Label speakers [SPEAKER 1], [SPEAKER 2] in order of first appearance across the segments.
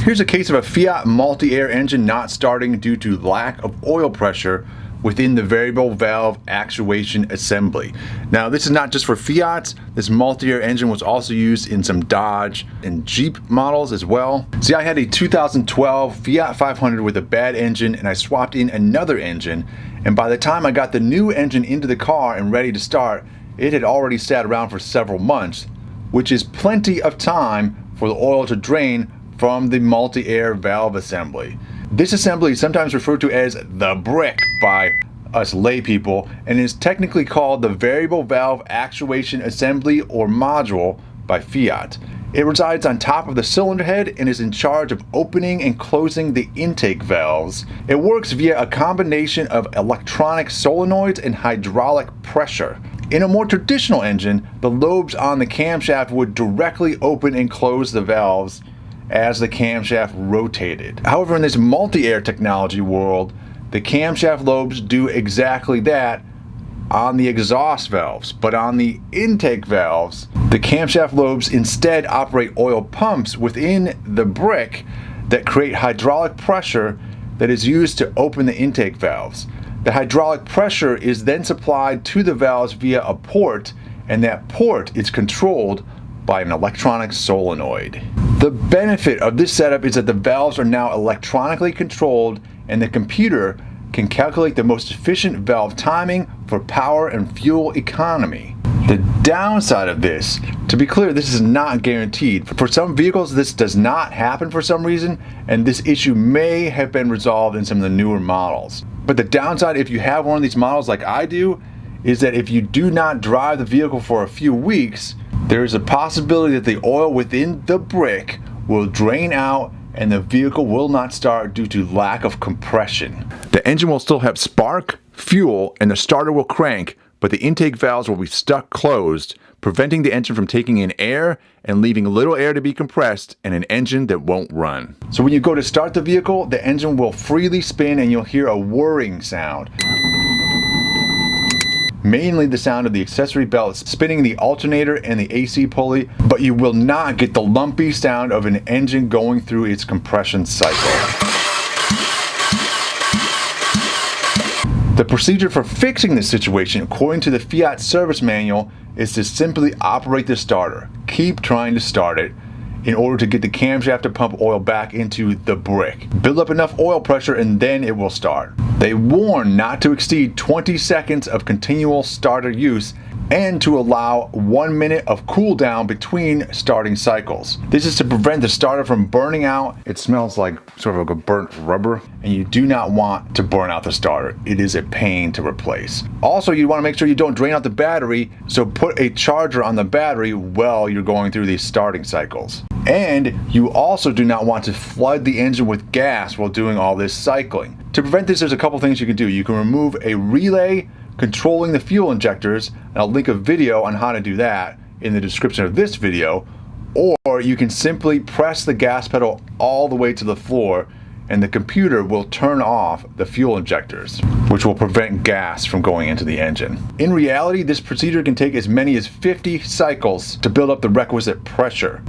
[SPEAKER 1] Here's a case of a Fiat MultiAir engine not starting due to lack of oil pressure within the variable valve actuation assembly. Now this is not just for Fiat. This MultiAir engine was also used in some Dodge and Jeep models as well. See, I had a 2012 Fiat 500 with a bad engine and I swapped in another engine, and by the time I got the new engine into the car and ready to start, it had already sat around for several months, which is plenty of time for the oil to drain from the MultiAir valve assembly. This assembly is sometimes referred to as the brick by us lay people and is technically called the variable valve actuation assembly or module by Fiat. It resides on top of the cylinder head and is in charge of opening and closing the intake valves. It works via a combination of electronic solenoids and hydraulic pressure. In a more traditional engine, the lobes on the camshaft would directly open and close the valves as the camshaft rotated. However, in this MultiAir technology world, the camshaft lobes do exactly that on the exhaust valves, but on the intake valves, the camshaft lobes instead operate oil pumps within the brick that create hydraulic pressure that is used to open the intake valves. The hydraulic pressure is then supplied to the valves via a port, and that port is controlled by an electronic solenoid. The benefit of this setup is that the valves are now electronically controlled and the computer can calculate the most efficient valve timing for power and fuel economy. The downside of this, to be clear, this is not guaranteed. For some vehicles this does not happen for some reason, and this issue may have been resolved in some of the newer models. But the downside, if you have one of these models like I do, is that if you do not drive the vehicle for a few weeks, there is a possibility that the oil within the brick will drain out and the vehicle will not start due to lack of compression. The engine will still have spark, fuel, and the starter will crank, but the intake valves will be stuck closed, preventing the engine from taking in air and leaving little air to be compressed and an engine that won't run. So when you go to start the vehicle, the engine will freely spin and you'll hear a whirring sound. Mainly the sound of the accessory belts spinning the alternator and the AC pulley, but you will not get the lumpy sound of an engine going through its compression cycle. The procedure for fixing this situation, according to the Fiat service manual, is to simply operate the starter. Keep trying to start it in order to get the camshaft to pump oil back into the brick. Build up enough oil pressure and then it will start. They warn not to exceed 20 seconds of continual starter use and to allow 1 minute of cool down between starting cycles. This is to prevent the starter from burning out. It smells like sort of like a burnt rubber, and you do not want to burn out the starter. It is a pain to replace. Also, you want to make sure you don't drain out the battery, so put a charger on the battery while you're going through these starting cycles. And you also do not want to flood the engine with gas while doing all this cycling. To prevent this, there's a couple things you can do. You can remove a relay controlling the fuel injectors, and I'll link a video on how to do that in the description of this video, or you can simply press the gas pedal all the way to the floor and the computer will turn off the fuel injectors, which will prevent gas from going into the engine. In reality, this procedure can take as many as 50 cycles to build up the requisite pressure.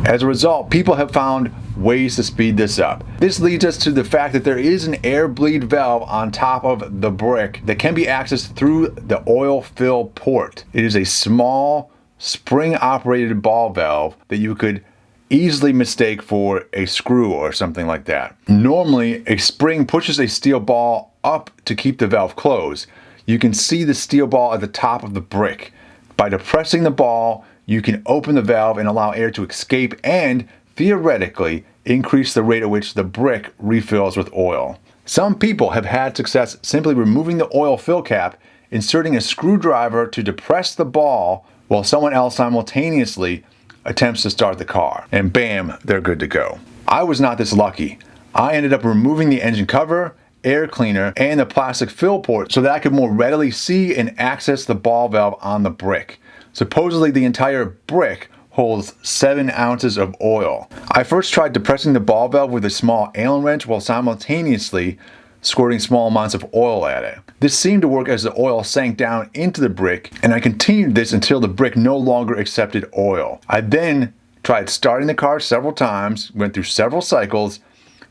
[SPEAKER 1] As a result, people have found ways to speed this up. This leads us to the fact that there is an air bleed valve on top of the brick that can be accessed through the oil fill port. It is a small spring-operated ball valve that you could easily mistake for a screw or something like that. Normally, a spring pushes a steel ball up to keep the valve closed. You can see the steel ball at the top of the brick. By depressing the ball, you can open the valve and allow air to escape and, theoretically, increase the rate at which the brick refills with oil. Some people have had success simply removing the oil fill cap, inserting a screwdriver to depress the ball while someone else simultaneously attempts to start the car. And bam, they're good to go. I was not this lucky. I ended up removing the engine cover, air cleaner, and the plastic fill port so that I could more readily see and access the ball valve on the brick. Supposedly the entire brick holds 7 ounces of oil. I first tried depressing the ball valve with a small Allen wrench while simultaneously squirting small amounts of oil at it. This seemed to work as the oil sank down into the brick, and I continued this until the brick no longer accepted oil. I then Tried starting the car several times, went through several cycles,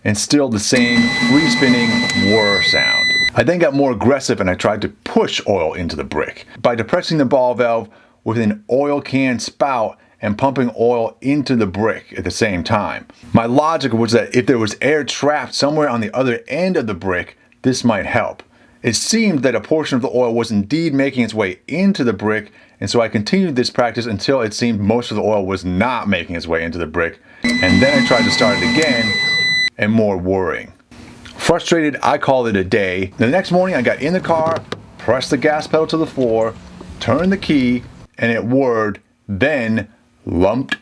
[SPEAKER 1] and still the same free spinning whir sound. I then got more aggressive and I tried to push oil into the brick by depressing the ball valve with an oil can spout and pumping oil into the brick at the same time. My logic was that if there was air trapped somewhere on the other end of the brick, this might help. It seemed that a portion of the oil was indeed making its way into the brick, and so I continued this practice until it seemed most of the oil was not making its way into the brick, and then I tried to start it again, and more whirring. Frustrated, I called it a day. The next morning I got in the car, pressed the gas pedal to the floor, turned the key, and it whirred, then lumped.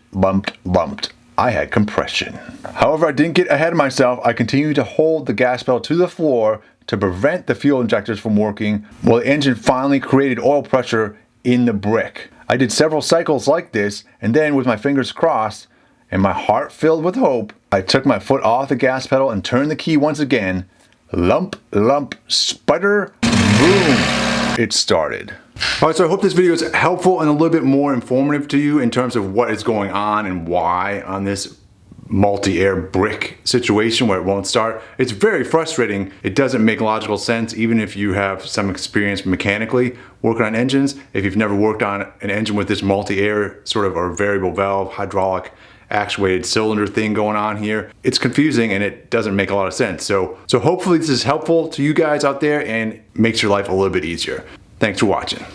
[SPEAKER 1] I had compression. However, I didn't get ahead of myself. I continued to hold the gas pedal to the floor to prevent the fuel injectors from working while the engine finally created oil pressure in the brick. I did several cycles like this, and then with my fingers crossed and my heart filled with hope, I took my foot off the gas pedal and turned the key once again. Lump, sputter, boom, it started. Alright, so I hope this video is helpful and a little bit more informative to you in terms of what is going on and why on this MultiAir brick situation where it won't start. It's very frustrating. It doesn't make logical sense even if you have some experience mechanically working on engines. If you've never worked on an engine with this MultiAir sort of or variable valve hydraulic actuated cylinder thing going on here, it's confusing and it doesn't make a lot of sense. So hopefully this is helpful to you guys out there and makes your life a little bit easier. Thanks for watching.